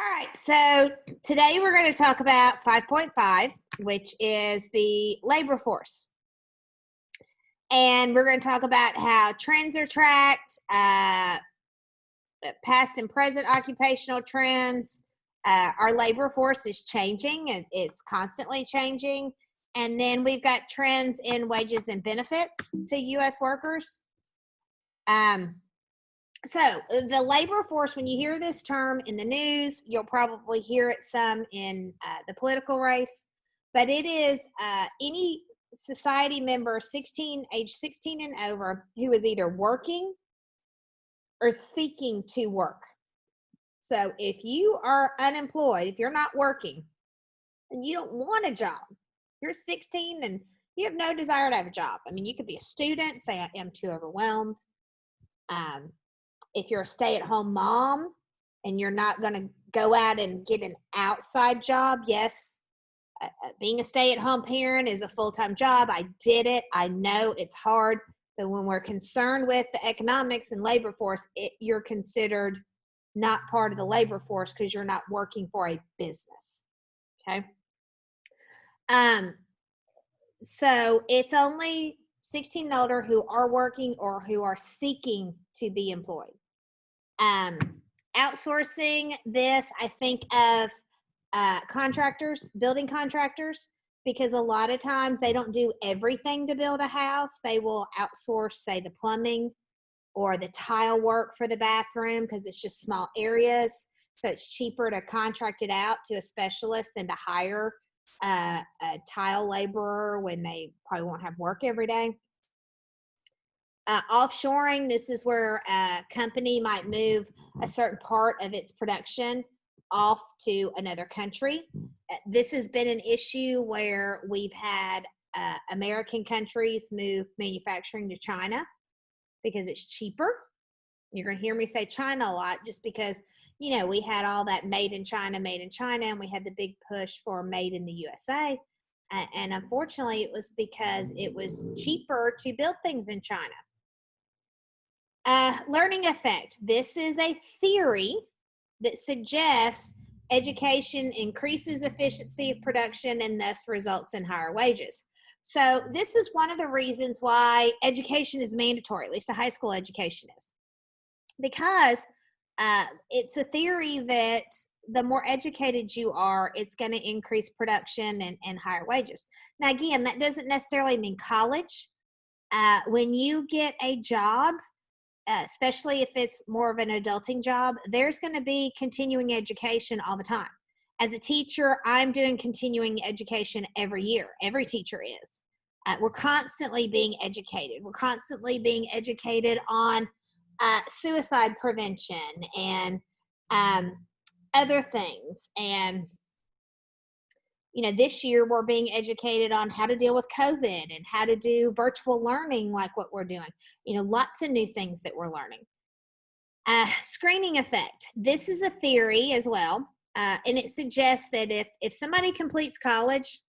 All right, so today we're going to talk about 5.5, which is the labor force. And we're going to talk about how trends are tracked, past and present occupational trends. Our labor force is changing, and it's constantly changing. And then we've got trends in wages and benefits to U.S. workers. So the labor force, when you hear this term in the news, you'll probably hear it some in the political race, but it is any society member age 16 and over who is either working or seeking to work. So if you are unemployed, if you're not working and you don't want a job, you're 16 and you have no desire to have a job. I mean, you could be a student, say I am too overwhelmed. If you're a stay-at-home mom and you're not going to go out and get an outside job, yes, being a stay-at-home parent is a full-time job. I did it. I know it's hard. But when we're concerned with the economics and labor force, you're considered not part of the labor force because you're not working for a business. Okay. So it's only 16 and older who are working or who are seeking to be employed. Outsourcing this, I think of contractors, building contractors, because a lot of times they don't do everything to build a house. They will outsource, say, the plumbing or the tile work for the bathroom because it's just small areas. So it's cheaper to contract it out to a specialist than to hire a tile laborer when they probably won't have work every day. Offshoring, this is where a company might move a certain part of its production off to another country. This has been an issue where we've had American countries move manufacturing to China because it's cheaper. You're going to hear me say China a lot just because, you know, we had all that made in China, and we had the big push for made in the USA. And unfortunately, it was because it was cheaper to build things in China. Learning effect. This is a theory that suggests education increases efficiency of production and thus results in higher wages. So this is one of the reasons why education is mandatory, at least a high school education is, because it's a theory that the more educated you are, it's going to increase production and higher wages. Now, again, that doesn't necessarily mean college. When you get a job, especially if it's more of an adulting job, there's going to be continuing education all the time. As a teacher, I'm doing continuing education every year. Every teacher is. We're constantly being educated. We're constantly being educated on suicide prevention and other things. And you know, this year we're being educated on how to deal with COVID and how to do virtual learning like what we're doing. You know, lots of new things that we're learning. Screening effect. This is a theory as well, and it suggests that if somebody completes college,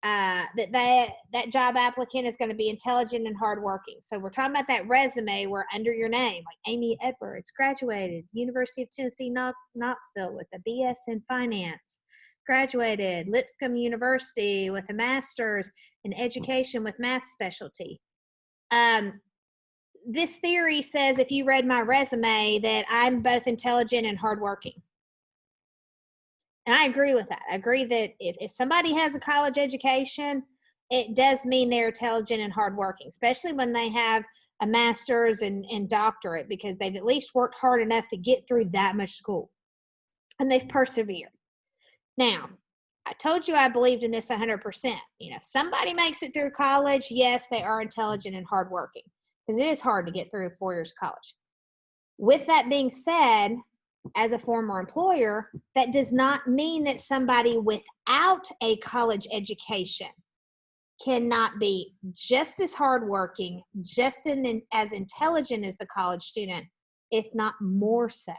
that job applicant is going to be intelligent and hardworking. So we're talking about that resume where under your name, like Amy Edwards, graduated University of Tennessee, Knoxville with a BS in finance. Graduated Lipscomb University with a master's in education with math specialty. This theory says if you read my resume that I'm both intelligent and hardworking. And I agree with that. I agree that if somebody has a college education, it does mean they're intelligent and hardworking, especially when they have a master's and doctorate, because they've at least worked hard enough to get through that much school and they've persevered. Now, I told you I believed in this 100%. You know, if somebody makes it through college, yes, they are intelligent and hardworking, because it is hard to get through 4 years of college. With that being said, as a former employer, that does not mean that somebody without a college education cannot be just as hardworking, just as intelligent as the college student, if not more so.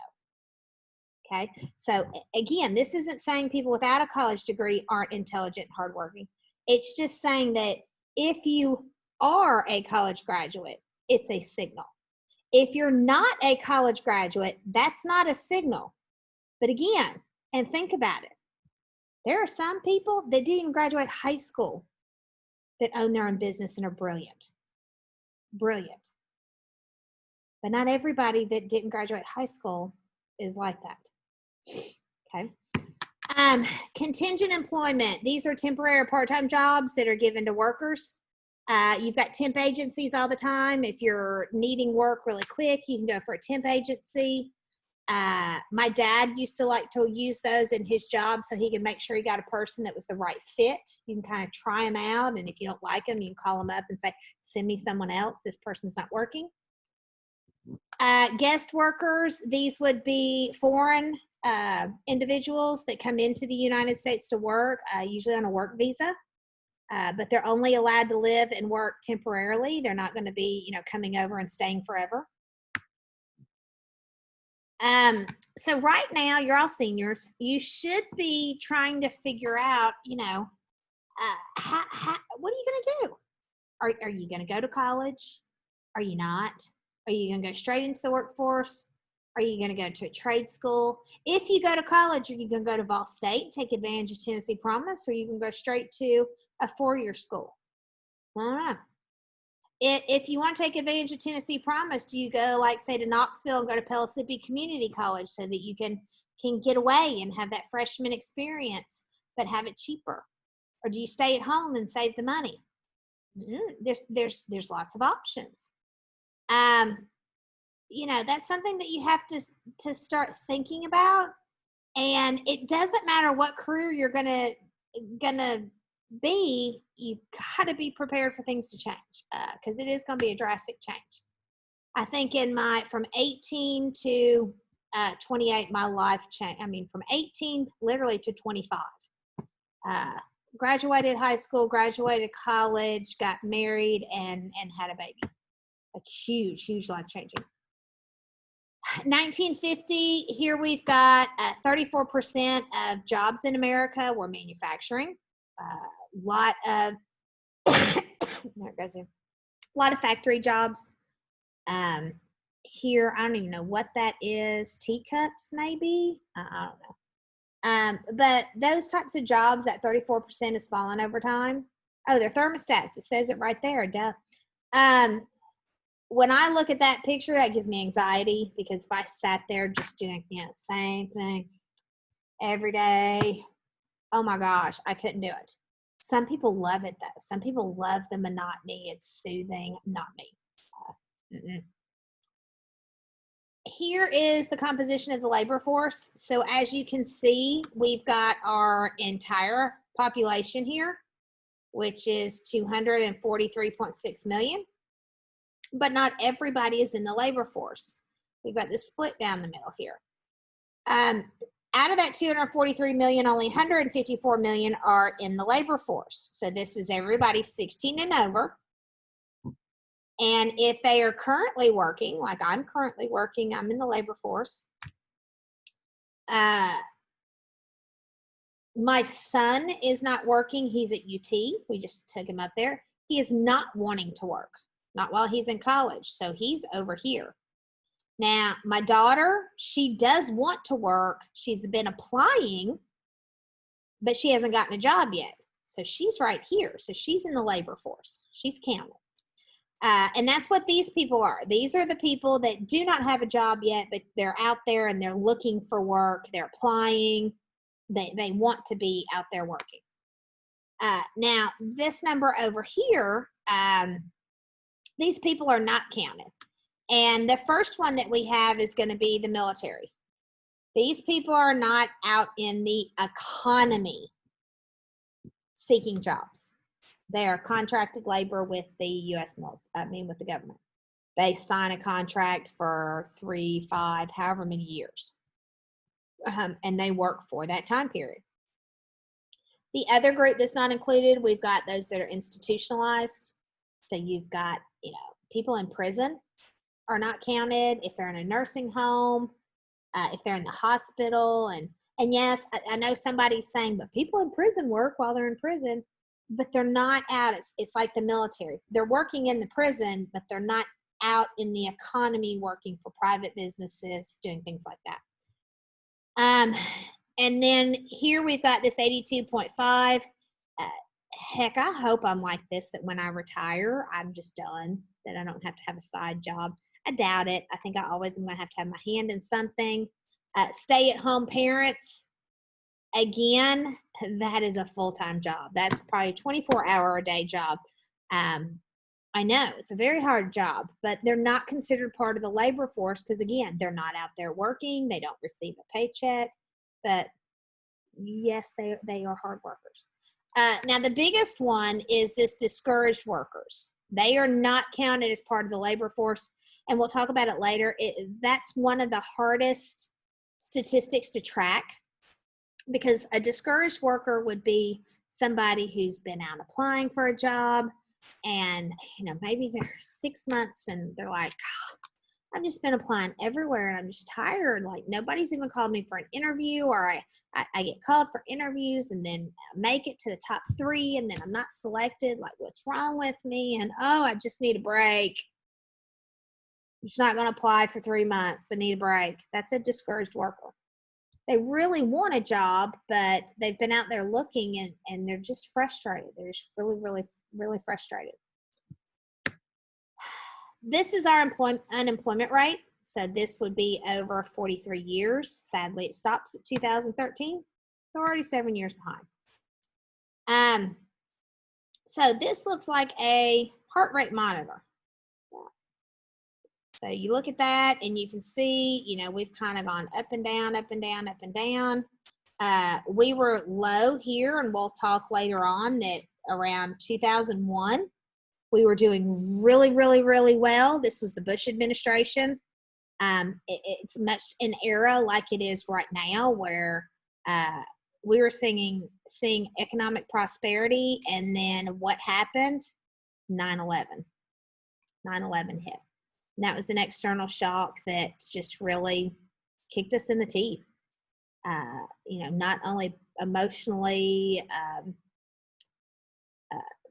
Okay, so again, this isn't saying people without a college degree aren't intelligent and hardworking. It's just saying that if you are a college graduate, it's a signal. If you're not a college graduate, that's not a signal. But again, And think about it. There are some people that didn't even graduate high school that own their own business and are brilliant. Brilliant. But not everybody that didn't graduate high school is like that. Okay. Contingent employment. These are temporary or part-time jobs that are given to workers. You've got temp agencies all the time. If you're needing work really quick, you can go for a temp agency. My dad used to like to use those in his job so he could make sure he got a person that was the right fit. You can kind of try them out, and if you don't like them, you can call them up and say, send me someone else. This person's not working. Guest workers, these would be foreign individuals that come into the United States to work, usually on a work visa. But they're only allowed to live and work temporarily. They're not going to be, coming over and staying forever. So right now, you're all seniors. You should be trying to figure out, what are you going to do? Are you going to go to college? Are you not? Are you going to go straight into the workforce? Are you going to go to a trade school? If you go to college, are you going to go to Vol State, take advantage of Tennessee Promise, or you can go straight to a four-year school? I don't know. If you want to take advantage of Tennessee Promise, do you go, like, say, to Knoxville and go to Pellissippi Community College so that you can get away and have that freshman experience but have it cheaper? Or do you stay at home and save the money? There's lots of options. That's something that you have to start thinking about. And it doesn't matter what career you're gonna be, you've got to be prepared for things to change, because it is going to be a drastic change. I think from 18 to 28, my life changed. I mean, from 18 literally to 25. Graduated high school, graduated college, got married, and had a baby. A huge life changing. 1950, here we've got 34% of jobs in America were manufacturing. Lot of there it goes here. A lot of factory jobs. Here, I don't even know what that is. Teacups, maybe? I don't know. But those types of jobs, that 34% has fallen over time. Oh, they're thermostats. It says it right there. Duh. When I look at that picture, that gives me anxiety, because if I sat there just doing same thing every day, oh my gosh, I couldn't do it. Some people love it though. Some people love the monotony. It's soothing. Not me. Here is the composition of the labor force. So as you can see, we've got our entire population here, which is 243.6 million. But not everybody is in the labor force. We've got this split down the middle here. Out of that 243 million, only 154 million are in the labor force. So this is everybody 16 and over. And if they are currently working, like I'm currently working, I'm in the labor force. My son is not working. He's at UT. We just took him up there. He is not wanting to work, not while he's in college. So he's over here. Now, my daughter, she does want to work. She's been applying, but she hasn't gotten a job yet. So she's right here. So she's in the labor force. She's counted. And that's what these people are. These are the people that do not have a job yet, but they're out there and they're looking for work. They're applying. They want to be out there working. Now, this number over here, these people are not counted. And the first one that we have is going to be the military. These people are not out in the economy seeking jobs. They are contracted labor with the U.S. with the government. They sign a contract for 3, 5, however many years. And they work for that time period. The other group that's not included, we've got those that are institutionalized. So you've got, people in prison are not counted. If they're in a nursing home, if they're in the hospital, and yes, I know somebody's saying, but people in prison work while they're in prison, but they're not out. It's like the military. They're working in the prison, but they're not out in the economy working for private businesses, doing things like that. And then here we've got this 82.5. Heck, I hope I'm like this, that when I retire, I'm just done, that I don't have to have a side job. I doubt it. I think I always am going to have my hand in something. Stay-at-home parents, again, that is a full-time job. That's probably a 24-hour-a-day job. I know it's a very hard job, but they're not considered part of the labor force because, again, they're not out there working. They don't receive a paycheck. But yes, they are hard workers. Now, the biggest one is this discouraged workers. They are not counted as part of the labor force, and we'll talk about it later. That's one of the hardest statistics to track, because a discouraged worker would be somebody who's been out applying for a job, and maybe they're 6 months and they're like, I've just been applying everywhere and I'm just tired. Like, nobody's even called me for an interview, or I get called for interviews and then make it to the top 3 and then I'm not selected. Like, what's wrong with me? And I just need a break. I'm just not going to apply for 3 months. I need a break. That's a discouraged worker. They really want a job, but they've been out there looking and they're just frustrated. They're just really, really, really frustrated. This is our unemployment rate. So this would be over 43 years. Sadly, it stops at 2013. They're already 7 years behind. So this looks like a heart rate monitor. So you look at that and you can see, we've kind of gone up and down, up and down, up and down. We were low here, and we'll talk later on that around 2001, we were doing really, really, really well. This was the Bush administration. It's much an era like it is right now, where we were seeing economic prosperity, and then what happened? 9/11. 9/11 hit. And that was an external shock that just really kicked us in the teeth. Not only emotionally,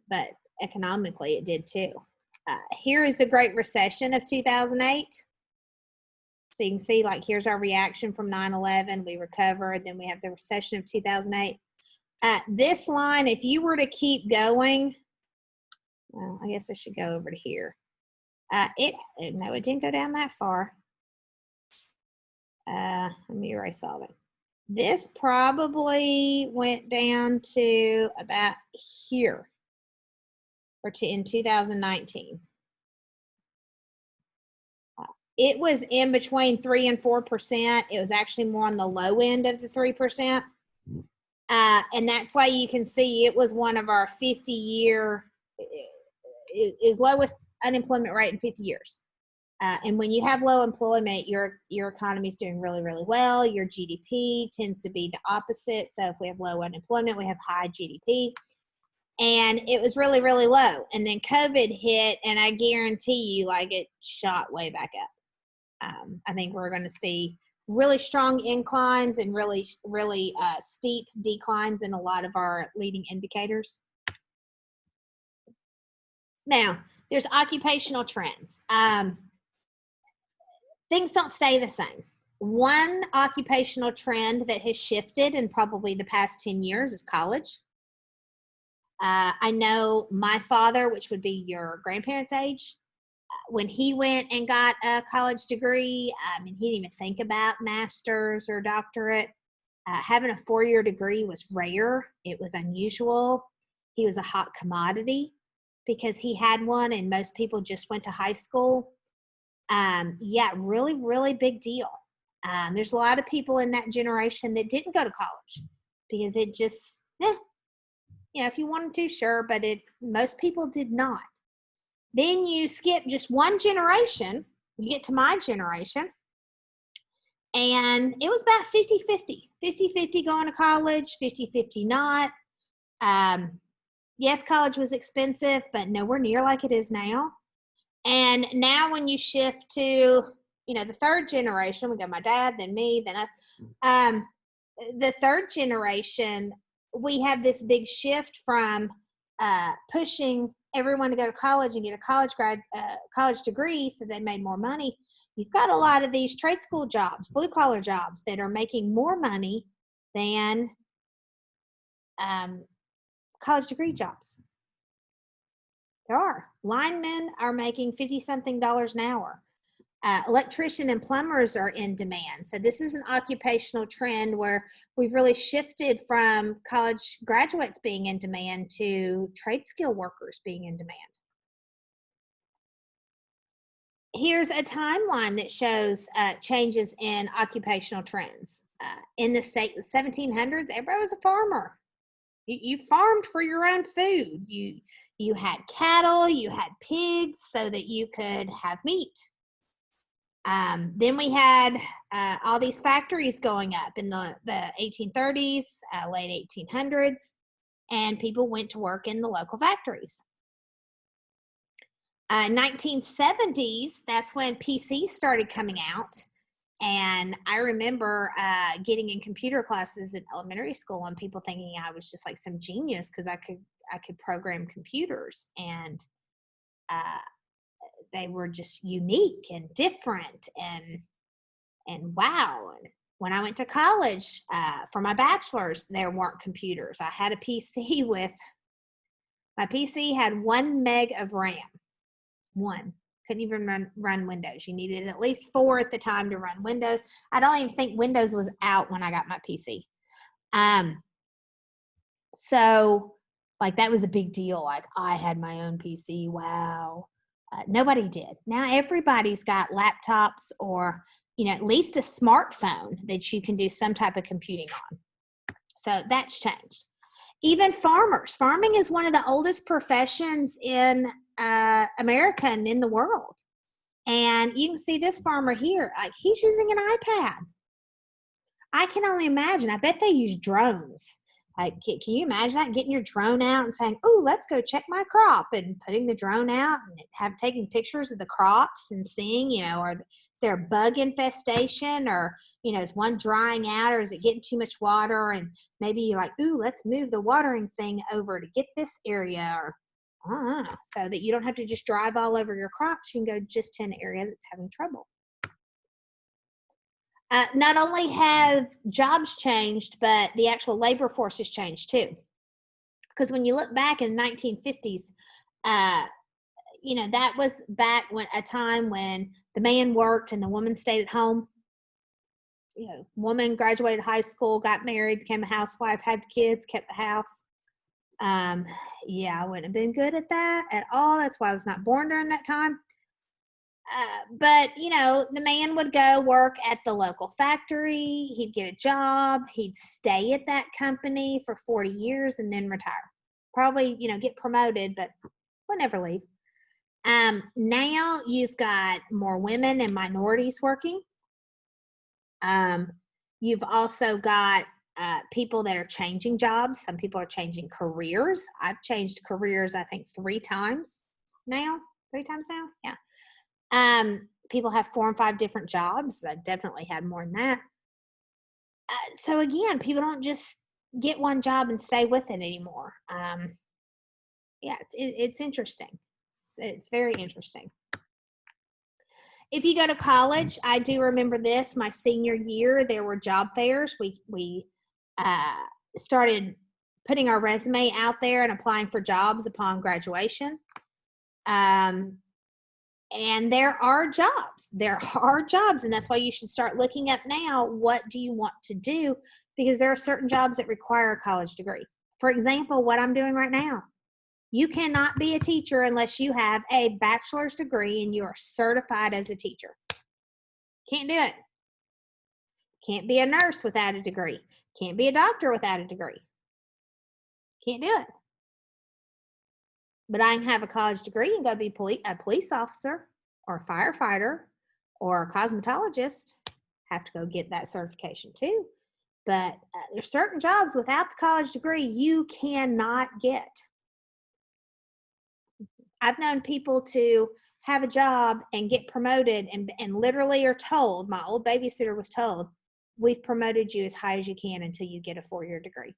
but economically it did too. Here is the Great Recession of 2008. So you can see, like, here's our reaction from 9/11. We recovered. Then we have the recession of 2008. This line, if you were to keep going, well, I guess I should go over to here. No, it didn't go down that far. Let me erase all of it. This probably went down to about here, or in 2019. It was in between 3 and 4%. It was actually more on the low end of the 3%. And that's why you can see it was one of our 50-year, is lowest unemployment rate in 50 years. And when you have low employment, your economy is doing really, really well. Your GDP tends to be the opposite. So if we have low unemployment, we have high GDP. And it was really, really low. And then COVID hit, and I guarantee you, like, it shot way back up. I think we're going to see really strong inclines and really, really steep declines in a lot of our leading indicators. Now, there's occupational trends. Things don't stay the same. One occupational trend that has shifted in probably the past 10 years is college. I know my father, which would be your grandparents' age, when he went and got a college degree, he didn't even think about master's or doctorate. Having a 4-year degree was rare. It was unusual. He was a hot commodity because he had one, and most people just went to high school. Really, really big deal. There's a lot of people in that generation that didn't go to college because it just, if you wanted to, sure, but most people did not. Then you skip just one generation, you get to my generation, and it was about 50-50. 50-50 going to college, 50-50 not. Yes, college was expensive, but nowhere near like it is now. And now when you shift to, the third generation, we got my dad, then me, then us. The third generation, we have this big shift from pushing everyone to go to college and get a college degree so they made more money. You've got a lot of these trade school jobs, blue collar jobs that are making more money than college degree jobs. There are. Linemen are making 50-something an hour. Electrician and plumbers are in demand. So this is an occupational trend where we've really shifted from college graduates being in demand to trade skill workers being in demand. Here's a timeline that shows changes in occupational trends. In the 1700s, everybody was a farmer. You farmed for your own food. You had cattle, you had pigs so that you could have meat. Then we had all these factories going up in the 1830s, late 1800s, and people went to work in the local factories. 1970s, that's when PCs started coming out. And I remember getting in computer classes in elementary school and people thinking I was just like some genius because I could program computers, and they were just unique and different and wow. And when I went to college for my bachelor's, there weren't computers. I had a PC my PC had 1 meg of RAM. One. Couldn't even run Windows. You needed at least 4 at the time to run Windows. I don't even think Windows was out when I got my PC. So like that was a big deal. Like I had my own PC. Wow. Nobody did. Now everybody's got laptops or, at least a smartphone that you can do some type of computing on. So that's changed. Even farmers. Farming is one of the oldest professions in America and in the world. And you can see this farmer here, like he's using an iPad. I can only imagine. I bet they use drones. Like, can you imagine that? Getting your drone out and saying, "Oh, let's go check my crop," and putting the drone out and taking pictures of the crops and seeing, is there a bug infestation, or is one drying out, or is it getting too much water? And maybe you're like, "Ooh, let's move the watering thing over to get this area," or so that you don't have to just drive all over your crops. You can go just to an area that's having trouble. Not only have jobs changed, but the actual labor force has changed too. Because when you look back in the 1950s, that was back when a time when the man worked and the woman stayed at home. Woman graduated high school, got married, became a housewife, had the kids, kept the house. I wouldn't have been good at that at all. That's why I was not born during that time. But the man would go work at the local factory. He'd get a job. He'd stay at that company for 40 years and then retire. Probably, get promoted, but would never leave. Now you've got more women and minorities working. You've also got people that are changing jobs. Some people are changing careers. I've changed careers, I think, 3 times now. 3 times now? Yeah. People have 4 and 5 different jobs. I definitely had more than that. So again, people don't just get one job and stay with it anymore. It's interesting. It's very interesting. If you go to college, I do remember this. My senior year, there were job fairs. We started putting our resume out there and applying for jobs upon graduation. And there are jobs. There are jobs, and that's why you should start looking up now, what do you want to do? Because there are certain jobs that require a college degree. For example, what I'm doing right now. You cannot be a teacher unless you have a bachelor's degree and you are certified as a teacher. Can't do it. Can't be a nurse without a degree. Can't be a doctor without a degree. Can't do it. But I can have a college degree and go be a police officer or a firefighter or a cosmetologist. Have to go get that certification too. But there's certain jobs without the college degree you cannot get. I've known people to have a job and get promoted and literally are told, my old babysitter was told, we've promoted you as high as you can until you get a 4-year degree.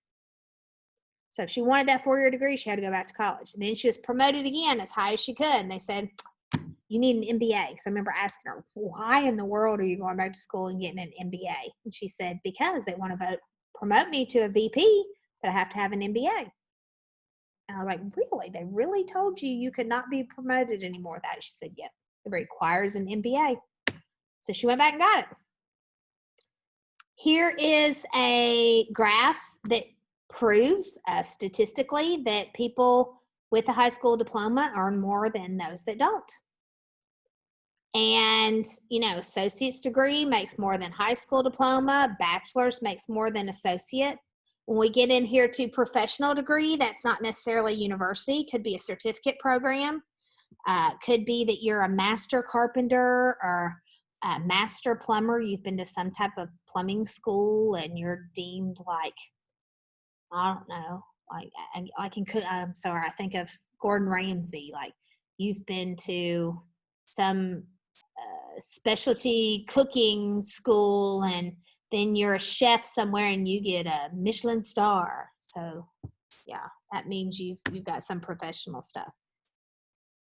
So if she wanted that 4-year degree, she had to go back to college. And then she was promoted again as high as she could. And they said, you need an MBA. Because I remember asking her, why in the world are you going back to school and getting an MBA? And she said, because they want to promote me to a VP, but I have to have an MBA. And I was like, really? They really told you could not be promoted anymore with that? She said, yep, it requires an MBA. So she went back and got it. Here is a graph that proves statistically that people with a high school diploma earn more than those that don't. And, associate's degree makes more than high school diploma. Bachelor's makes more than associate. When we get in here to professional degree, that's not necessarily university. Could be a certificate program. Could be that you're a master carpenter or a master plumber. You've been to some type of plumbing school and you're deemed like, I don't know, like I can cook. I'm sorry, I think of Gordon Ramsay. Like you've been to some specialty cooking school and then you're a chef somewhere and you get a Michelin star. So yeah, that means you've got some professional stuff.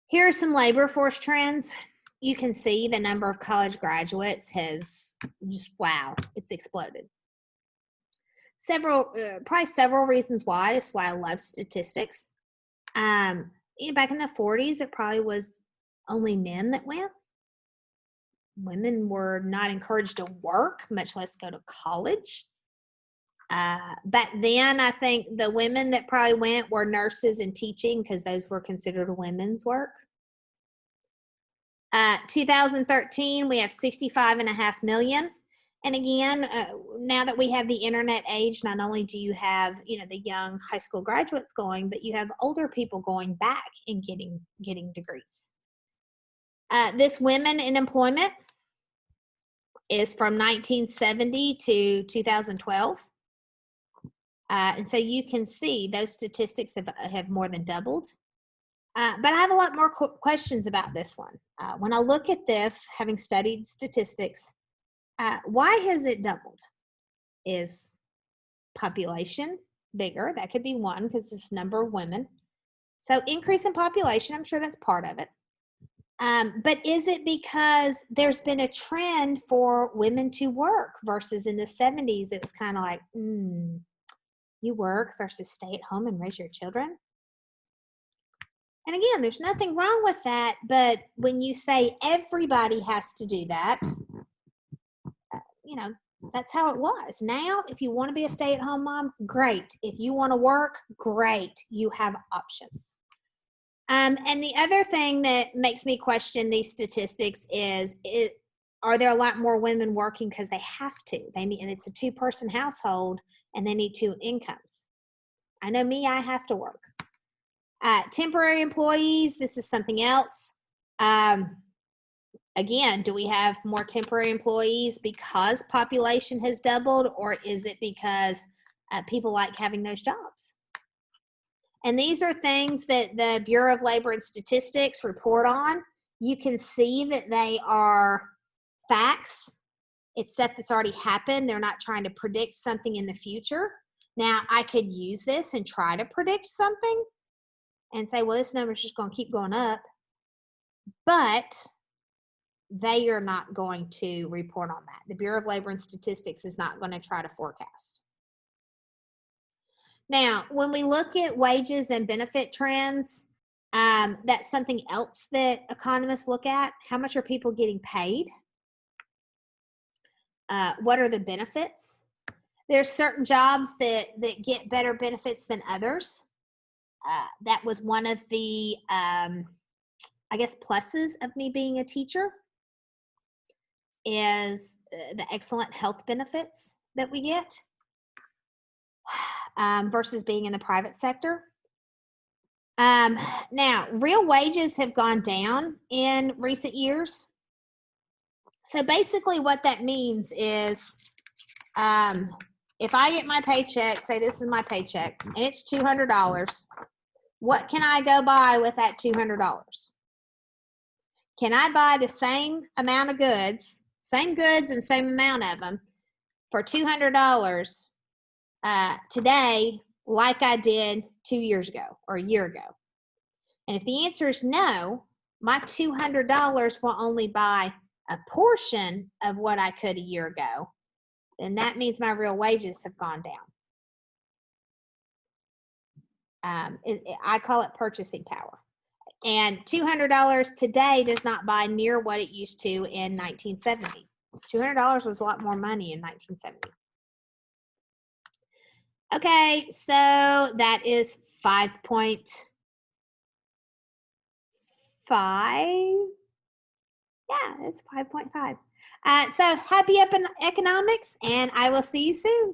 Here are some labor force trends. You can see the number of college graduates has just, wow, it's exploded. Probably several reasons why. That's why I love statistics. Back in the 40s, it probably was only men that went. Women were not encouraged to work, much less go to college. Back then, I think the women that probably went were nurses and teaching because those were considered women's work. 2013, we have 65.5 million. And again, now that we have the internet age, not only do you have, the young high school graduates going, but you have older people going back and getting degrees. This women in employment is from 1970 to 2012. And so you can see those statistics have more than doubled. But I have a lot more questions about this one. When I look at this, having studied statistics, why has it doubled? Is population bigger? That could be one because this number of women. So increase in population, I'm sure that's part of it. But is it because there's been a trend for women to work versus in the 70s, it was kind of like, you work versus stay at home and raise your children? And again, there's nothing wrong with that, but when you say everybody has to do that, that's how it was. Now, if you want to be a stay-at-home mom, great. If you want to work, great. You have options. And the other thing that makes me question these statistics is, are there a lot more women working because they have to? And it's a two-person household, and they need two incomes. I know me, I have to work. Temporary employees, this is something else. Again, do we have more temporary employees because population has doubled, or is it because people like having those jobs? And these are things that the Bureau of Labor and Statistics report on. You can see that they are facts. It's stuff that's already happened. They're not trying to predict something in the future. Now, I could use this and try to predict something and say, well, this number is just going to keep going up. But they are not going to report on that. The Bureau of Labor and Statistics is not going to try to forecast. Now, when we look at wages and benefit trends, that's something else that economists look at. How much are people getting paid? What are the benefits? There's certain jobs that get better benefits than others. That was one of the, pluses of me being a teacher, is the excellent health benefits that we get versus being in the private sector. Now, real wages have gone down in recent years. So basically what that means is if I get my paycheck, say this is my paycheck, and it's $200, what can I go buy with that $200? Can I buy the same amount of goods, same goods and same amount of them for $200 today like I did 2 years ago or a year ago? And if the answer is no, my $200 will only buy a portion of what I could a year ago. then that means my real wages have gone down. I call it purchasing power. And $200 today does not buy near what it used to in 1970. $200 was a lot more money in 1970. Okay, so that is 5.5. Yeah, it's 5.5. So happy up in economics, and I will see you soon.